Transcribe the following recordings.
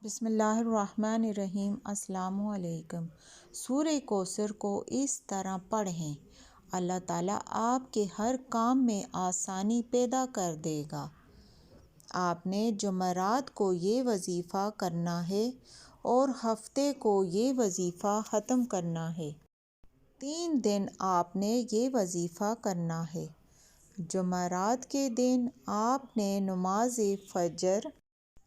بسم اللہ الرحمن الرحیم۔ السلام علیکم۔ سورہ کوثر کو اس طرح پڑھیں۔ اللہ تعالیٰ آپ کے ہر کام میں آسانی پیدا کر دے گا۔ آپ نے جمعرات کو یہ وظیفہ کرنا ہے اور ہفتے کو یہ وظیفہ ختم کرنا ہے۔ 3 دن آپ نے یہ وظیفہ کرنا ہے۔ جمعرات کے دن آپ نے نماز فجر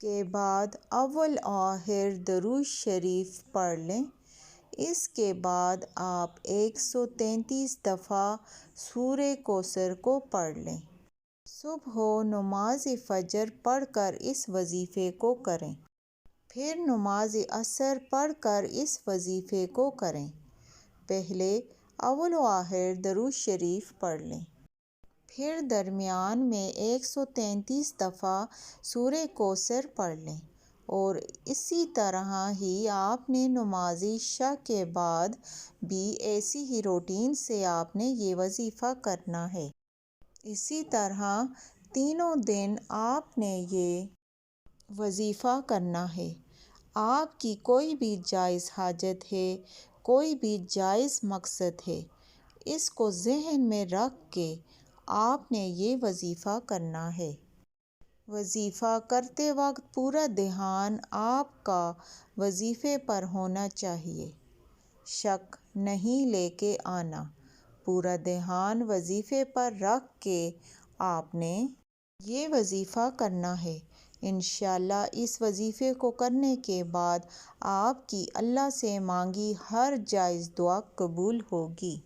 کے بعد اول و آخر درود شریف پڑھ لیں۔ اس کے بعد آپ 133 دفعہ سورہ کوثر کو پڑھ لیں۔ صبح نماز فجر پڑھ کر اس وظیفے کو کریں۔ پھر نماز عصر پڑھ کر اس وظیفے کو کریں۔ پہلے اول و آخر درود شریف پڑھ لیں۔ پھر درمیان میں 133 دفعہ سورہ کوثر پڑھ لیں اور اسی طرح ہی آپ نے نماز عشاء کے بعد بھی ایسی ہی روٹین سے آپ نے یہ وظیفہ کرنا ہے۔ اسی طرح تینوں دن آپ نے یہ وظیفہ کرنا ہے۔ آپ کی کوئی بھی جائز حاجت ہے، کوئی بھی جائز مقصد ہے، اس کو ذہن میں رکھ کے آپ نے یہ وظیفہ کرنا ہے۔ وظیفہ کرتے وقت پورا دھیان آپ کا وظیفے پر ہونا چاہیے۔ شک نہیں لے کے آنا۔ پورا دھیان وظیفے پر رکھ کے آپ نے یہ وظیفہ کرنا ہے۔ انشاءاللہ اس وظیفے کو کرنے کے بعد آپ کی اللہ سے مانگی ہر جائز دعا قبول ہوگی۔